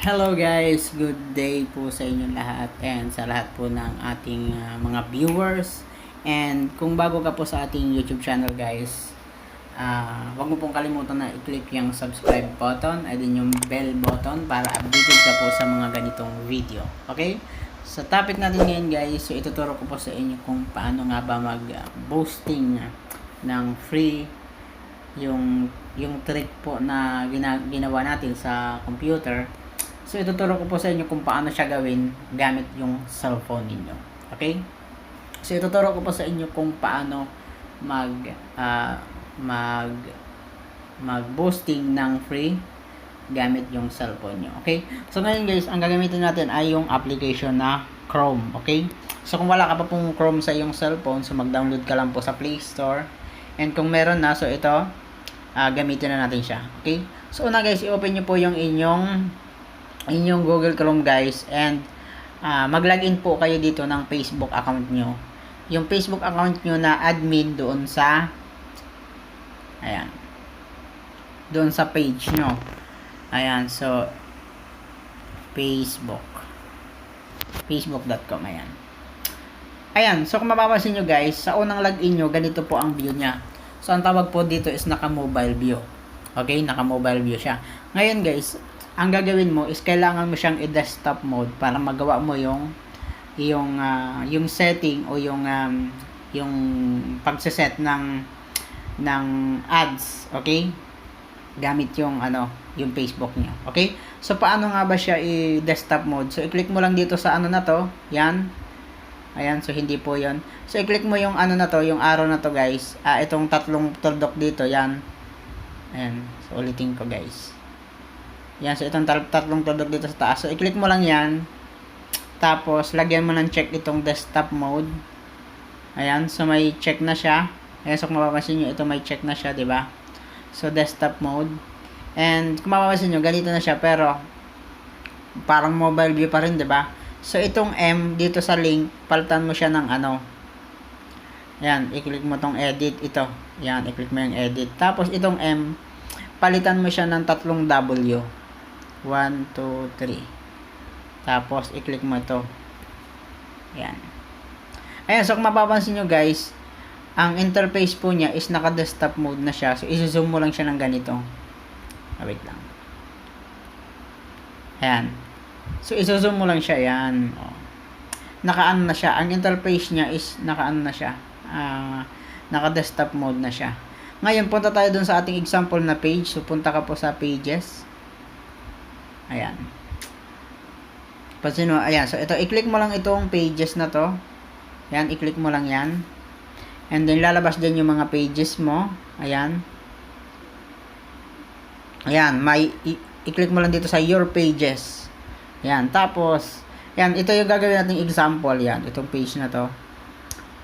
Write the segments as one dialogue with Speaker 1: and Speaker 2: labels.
Speaker 1: Hello guys, good day po sa inyong lahat and sa lahat po ng ating mga viewers. And kung bago ka po sa ating YouTube channel guys, wag mo pong kalimutan na i-click yung subscribe button and then yung bell button para updated ka po sa mga ganitong video. Okay? Sa topic natin ngayon guys, so ituturo ko po sa inyo kung paano nga ba mag-boosting ng free yung trick po na ginawa natin sa computer. So, ituturo ko po sa inyo kung paano siya gawin gamit yung cellphone ninyo. Okay? So, ituturo ko po sa inyo kung paano mag-boosting ng free gamit yung cellphone nyo. Okay? So, ngayon guys, ang gagamitin natin ay yung application na Chrome. Okay? So, kung wala ka pa pong Chrome sa iyong cellphone, so mag-download ka lang po sa Play Store. And kung meron na, so ito, gamitin na natin siya. Okay? So, una guys, i-open nyo po yung inyong Google Chrome guys, and mag-login po kayo dito ng Facebook account nyo. Yung Facebook account nyo na admin doon sa doon sa page nyo. Ayan, so facebook.com. Ayan, so kung mapapansin nyo guys, sa unang login nyo, ganito po ang view nya. So ang tawag po dito is naka-mobile view. Okay, naka-mobile view siya. Ngayon guys, ang gagawin mo is kailangan mo siyang i-desktop mode para magawa mo yung setting o yung pagse-set ng ads, okay? Gamit yung Facebook niyo. Okay? So paano nga ba siya i-desktop mode? So i-click mo lang dito sa na to, yan. Ayan, so hindi po 'yon. So i-click mo yung na to, yung arrow na to, guys. Itong tatlong tuldok dito, yan. Ayan, so ulitin ko, guys. Yan, so itong tatlong tuldok dito sa taas. So, i-click mo lang yan. Tapos, lagyan mo ng check itong desktop mode. Ayan, so may check na siya. Ayan, so kung mapapansin nyo, ito may check na siya, diba? So, desktop mode. And, kung mapapansin nyo, ganito na siya, pero parang mobile view pa rin, diba? So, itong M, dito sa link, palitan mo siya ng Ayan, i-click mo tong edit, ito. Ayan, i-click mo yung edit. Tapos, itong M, palitan mo siya ng tatlong W. 1, 2, 3. Tapos, i-click mo ito. Ayan. Ayan, so kung mapapansin nyo guys, ang interface po niya is naka-desktop mode na siya. So, i-zoom mo lang siya ng ganito. Wait lang. Ayan. So, i-zoom mo lang siya. Ayan. Naka-ano na siya. Ang interface niya is naka-ano na siya. Naka-desktop mode na siya. Ngayon, punta tayo dun sa ating example na page. So, punta ka po sa pages. Ayan. Pansin mo, ayan. So, ito, i-click mo lang itong pages na to. Ayan, i-click mo lang yan. And then, lalabas din yung mga pages mo. Ayan. Ayan, i-click mo lang dito sa your pages. Ayan, tapos, ayan, ito yung gagawin nating example. Ayan, itong page na to.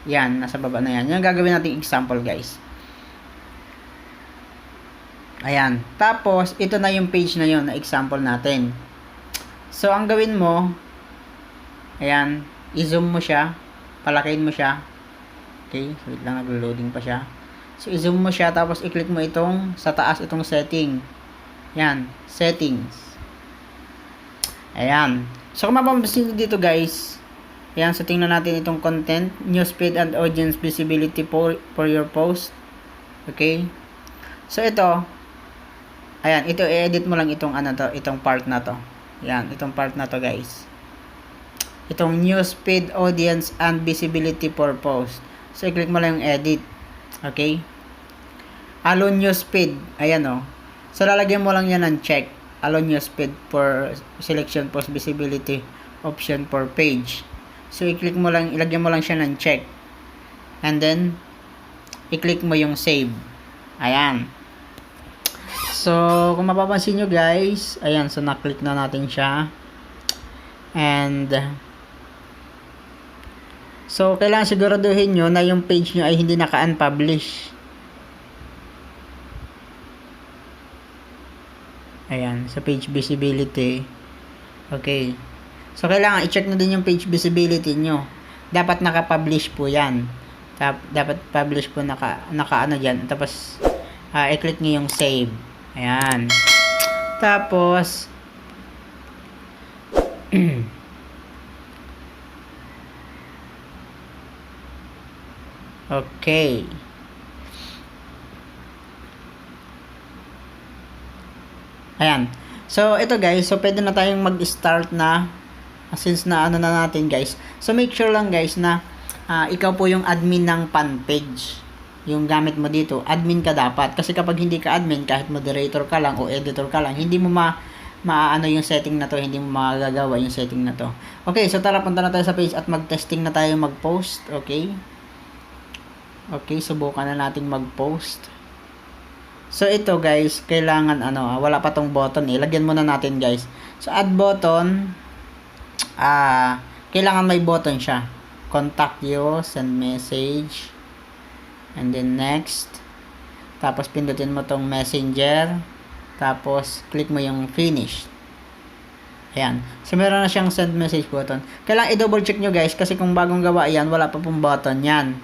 Speaker 1: Ayan, nasa baba na yan. Yung gagawin nating example, guys. Ayan. Tapos, ito na yung page na yun na example natin. So, ang gawin mo, ayan, i-zoom mo siya, palakihin mo siya. Okay, so wait lang, nag-loading pa siya. So, i-zoom mo siya, tapos i-click mo itong, sa taas, itong setting. Ayan, settings. Ayan. So, kung mapapansin dito guys, ayan, so tingnan natin itong content, newsfeed and audience visibility for your post. Okay. So, ito, ayan, ito i-edit mo lang itong itong part na to. Ayan, itong part na to, guys. Itong newsfeed, audience, and visibility for post. So, i-click mo lang yung edit. Okay? Allow newsfeed. Ayan, oh. So, lalagyan mo lang yan ng check. Allow newsfeed for selection post visibility option for page. So, i-click mo lang, ilagyan mo lang siya ng check. And then, i-click mo yung save. Ayan. So, kung mapapansin nyo guys, ayan, so na-click na natin siya. And, so, kailangan siguraduhin nyo na yung page nyo ay hindi naka-unpublish. Ayan, sa page visibility. Okay. So, kailangan i-check na din yung page visibility nyo. Dapat naka-publish po yan. Dapat publish po naka-ano dyan. Tapos, i-click nyo yung save. Ayan. Tapos, Okay. Ayan. So, ito guys. So, pwede na tayong mag-start na since na ano na natin guys. So, make sure lang guys na ikaw po yung admin ng fan page. Yung gamit mo dito. Admin ka dapat. Kasi kapag hindi ka admin, kahit moderator ka lang o editor ka lang, hindi mo maano yung setting na to. Hindi mo magagawa yung setting na to. Okay. So, tara punta na tayo sa page at mag-testing na tayo mag-post. Okay. Okay. Subukan na nating mag-post. So, ito guys, kailangan wala pa tong button eh. Lagyan muna natin guys. So, add button, kailangan may button siya. Contact you, send message, and then next. Tapos, pindutin mo tong messenger. Tapos, click mo yung finish. Ayan. So, meron na siyang send message button. Kailangan i-double check nyo guys, kasi kung bagong gawa yan, wala pa pong button yan.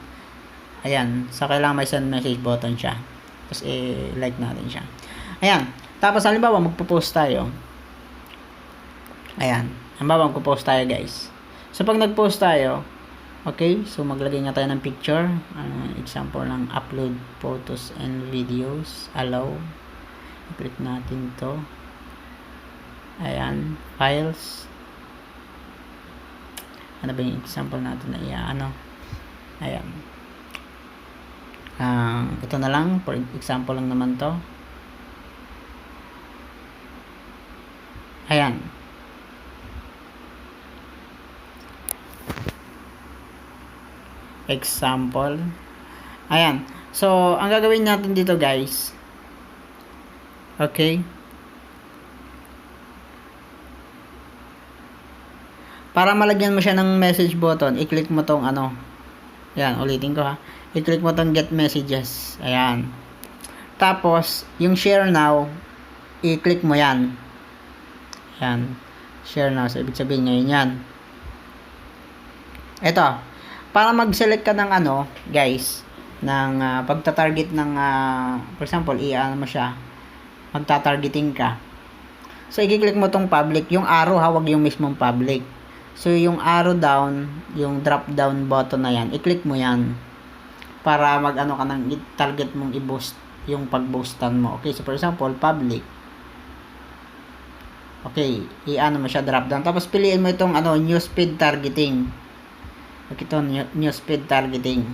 Speaker 1: Ayan. So, kailangan may send message button siya. Tapos, like natin siya. Ayan. Tapos, halimbawa, magpo-post tayo. Ayan. Halimbawa, magpo-post tayo, guys. So, pag nag-post tayo, okay, so, maglagay nga tayo ng picture. Example ng upload photos and videos. Allow. Click natin to. Ayan. Files. Ano ba yung example natin na Ayan. Ito na lang, for example lang naman to. Ayan. Example. Ayan. So, ang gagawin natin dito guys. Okay. Para malagyan mo siya ng message button, i-click mo tong Ayan, ulitin ko ha. I-click mo tong get messages. Ayan. Tapos, yung share now, i-click mo yan. Ayan. Share now. So, ibig sabihin ngayon yan. Ito. Para mag-select ka ng guys, ng pagta-target ng, for example, mo siya. Magta-targeting ka. So, i-click mo tong public. Yung arrow, wag yung mismong public. So, yung arrow down, yung drop down button na yan, i-click mo yan. Para ka ng target mong i-boost yung pag-boostan mo. Okay, so for example, public. Okay, mo siya drop down. Tapos piliin mo itong newsfeed targeting. Okay, ito newsfeed targeting.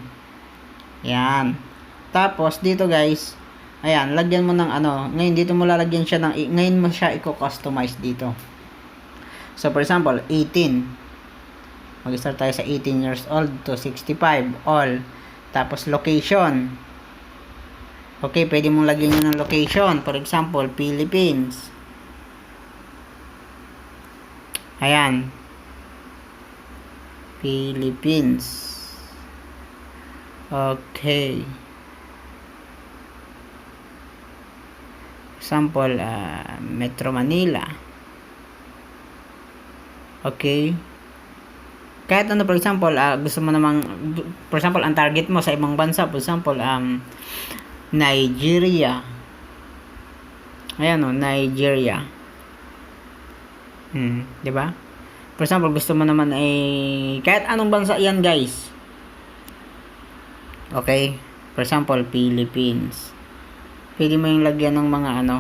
Speaker 1: Yan. Tapos dito guys, ayan, lagyan mo ng ngayon dito mo lalagyan siya ng ngayon mo siya i-customize dito. So for example, 18. Mag-start tayo sa 18 years old to 65 all. Tapos, location. Okay, pwede mong lagyan nyo ng location. For example, Philippines. Ayan. Philippines. Okay. Example, Metro Manila. Okay. Kahit for example, gusto mo namang, for example, ang target mo sa ibang bansa, for example, Nigeria. Ayan Nigeria. Di ba? For example, gusto mo naman kahit anong bansa yan, guys. Okay? For example, Philippines. Pwede mo yung lagyan ng mga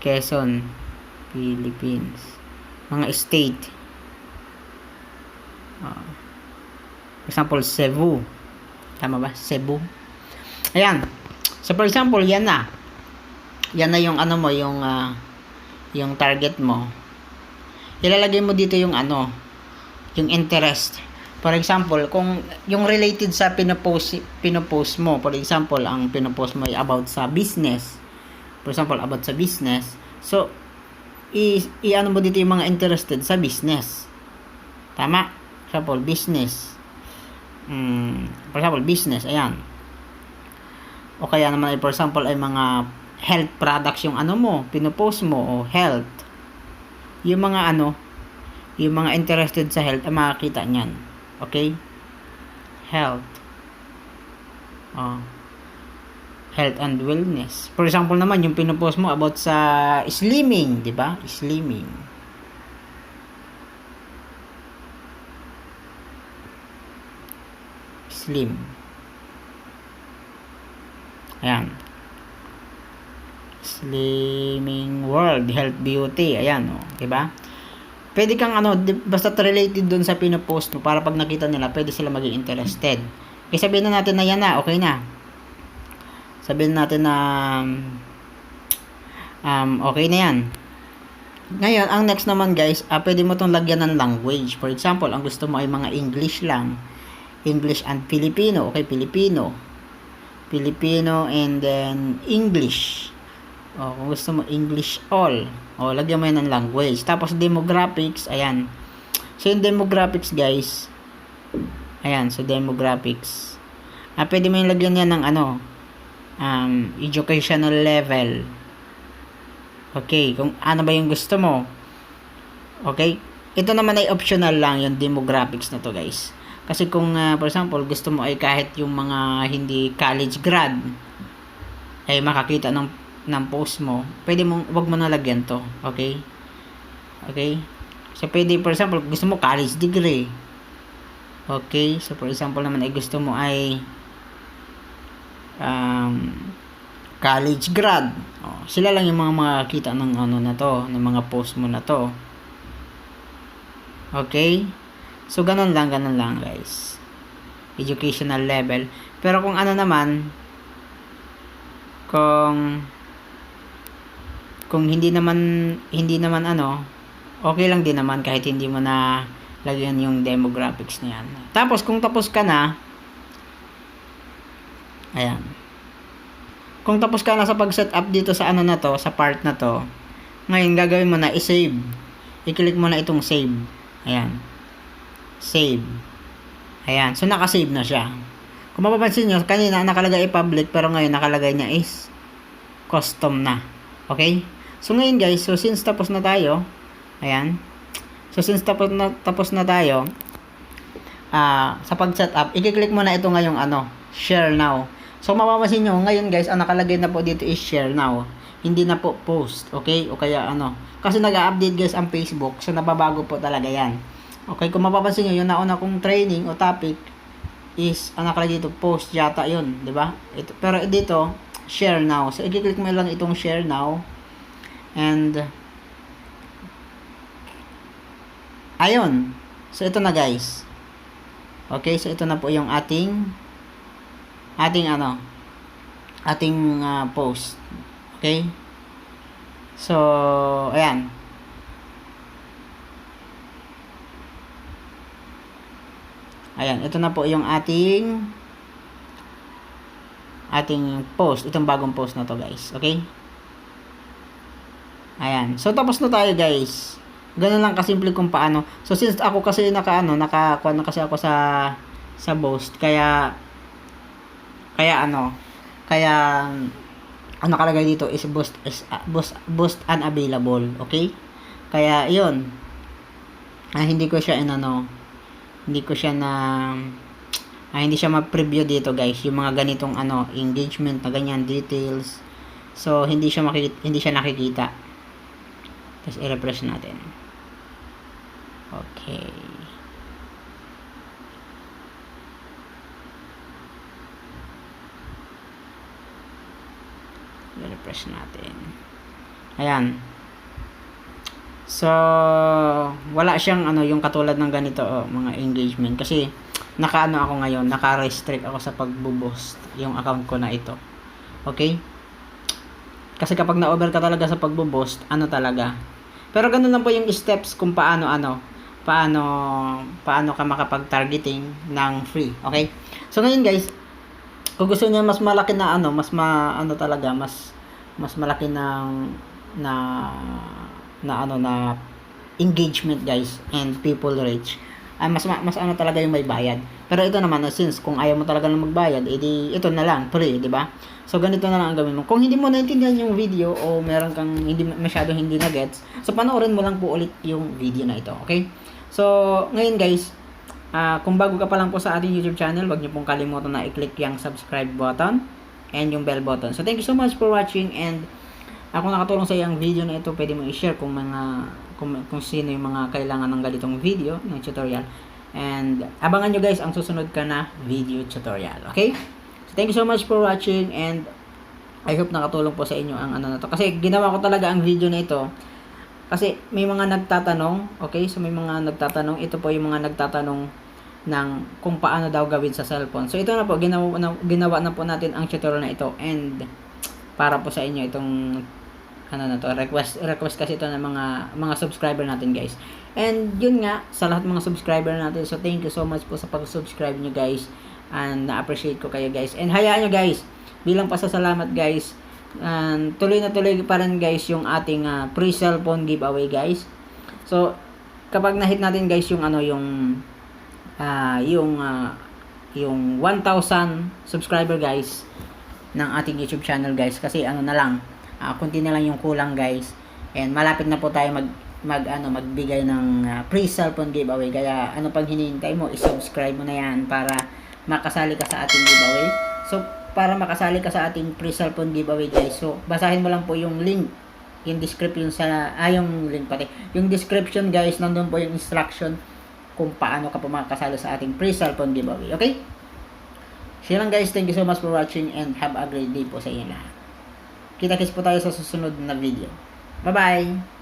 Speaker 1: Quezon, Philippines. Mga state. For example, Cebu. Tama ba? Cebu. Ayan. So, for example, yan na. Yan na yung mo, yung target mo. Ilalagay mo dito yung yung interest. For example, kung yung related sa pinopost mo, for example, ang pinopost mo ay about sa business. For example, about sa business. So, mo dito yung mga interested sa business. Tama? For example, business. For example, business. Ayan. O kaya naman, for example, ay mga health products yung mo, pinopost mo, o health. Yung mga yung mga interested sa health, ay makakita niyan. Okay? Health. Health and wellness. For example naman, yung pinopost mo about sa slimming, di ba? Slimming. Slim. Ayan. Slimming World, Health Beauty. Ayan, oh, diba? Pwede kang basta related dun sa pinopost mo para pag nakita nila, pwede sila maging interested. Kaya sabihin na natin na yan na, okay na. Sabihin natin na okay na yan. Ngayon, ang next naman guys, pwede mo itong lagyan ng language. For example, ang gusto mo ay mga English lang. English and Filipino. Okay, Filipino. Filipino and then English. O, kung gusto mo English all. O, lagyan mo yan ng language. Tapos demographics, ayan. So, yung demographics guys, ayan, so demographics. Pwede mo yung lagyan yan ng educational level. Okay, kung ano ba yung gusto mo. Okay, ito naman ay optional lang yung demographics na to guys. Kasi kung for example gusto mo ay kahit yung mga hindi college grad ay makakita ng post mo, pwede mong wag mo na lagyan to. Okay, okay, so pwede for example gusto mo college degree. Okay, so for example naman ay gusto mo ay college grad. Sila lang yung mga makakita ng na to, ng mga post mo na to. Okay? So ganun lang guys. Educational level. Pero kung naman, kung hindi naman okay lang din naman kahit hindi mo na lagyan yung demographics na yan. Tapos kung tapos ka na, ayan. Kung tapos ka na sa pag-set up dito sa na to, sa part na to, ngayon gagawin mo na i-save. I-click mo na itong save. Ayan. Save. Ayan. So naka-save na siya. Kung mapapansin nyo, kanina nakalagay public pero ngayon nakalagay niya is custom na. Okay? So ngayon guys, so since tapos na tayo, ayan. So since tapos na tayo, sa pag-set up, i-click mo na ito ngayong share now. So mapapansin nyo, ngayon guys, ang nakalagay na po dito is share now. Hindi na po post, okay? O kaya kasi nag-update guys ang Facebook, so nababago po talaga yan. Okay, kung mapapansin nyo, yung nauna kong training o topic is, ang nakalagay dito, post yata yun, di ba? Pero dito, share now. So i-click mo lang itong share now. And, ayun. So ito na guys. Okay, so ito na po yung ating post. Okay? So, ayan. Ayan, ito na po yung ating post. Itong bagong post na to, guys. Okay? Ayan. So, tapos na tayo, guys. Ganun lang kasimple kung paano. So, since ako kasi nakakuha na kasi ako sa Boast, kaya nakalagay dito is Boast unavailable, okay? Kaya yun, hindi siya ma-preview dito guys, yung mga ganitong engagement na ganyan, details. So hindi siya nakikita. Tapos i-refresh natin. Okay. I-refresh natin. Ayan. So, wala siyang yung katulad ng ganito, mga engagement. Kasi, ako ngayon, naka-restrict ako sa pagbo-boost yung account ko na ito. Okay? Kasi kapag na-over ka talaga sa pagbo-boost, talaga. Pero ganun lang po yung steps kung paano ka makapag-targeting ng free. Okay? So, ngayon guys, kung gusto niyo mas malaki na mas malaki na engagement guys and people reach, mas talaga yung may bayad. Pero ito naman, since kung ayaw mo talaga na magbayad, edi ito na lang free, di ba? So ganito na lang ang gawin mo. Kung hindi mo naintindihan yung video o meron kang hindi na gets, so panoorin mo lang po ulit yung video na ito, okay? So ngayon guys, kung bago ka pa lang po sa ating YouTube channel, huwag niyo pong kalimutan na i-click yung subscribe button and yung bell button. So thank you so much for watching, and kung nakatulong sa iyo ang video na ito, pwede mo i-share kung sino yung mga kailangan ng ganitong video, ng tutorial. And abangan nyo guys ang susunod ka na video tutorial. Okay? So, thank you so much for watching, and I hope nakatulong po sa inyo ang ano na to. Kasi ginawa ko talaga ang video na ito kasi may mga nagtatanong, okay? So may mga nagtatanong, ito po yung mga nagtatanong ng kung paano daw gawin sa cellphone. So ito na po, ginawa na po natin ang tutorial na ito, and para po sa inyo itong ano na to, request kasi ito ng mga subscriber natin guys. And yun nga, sa lahat mga subscriber natin, so thank you so much po sa pag-subscribe nyo guys, and na-appreciate ko kayo guys. And hayaan nyo guys, bilang pasasalamat guys, tuloy na tuloy pa rin guys yung ating free cellphone giveaway guys. So kapag na-hit natin guys yung ano yung 1,000 subscriber guys ng ating YouTube channel guys, kasi ano na lang, kunti na lang yung kulang guys, and malapit na po tayo magbigay ng free cellphone giveaway. Kaya ano pang hinihintay mo, i-subscribe mo na yan para makasali ka sa ating giveaway. So para makasali ka sa ating free cellphone giveaway guys, so basahin mo lang po yung link in description yung description guys, nandun po yung instruction kung paano ka po makakasali sa ating free cellphone giveaway. Okay? So lang guys, thank you so much for watching, and have a great day po sa inyo lahat. Kita-kits po tayo sa susunod na video. Bye bye.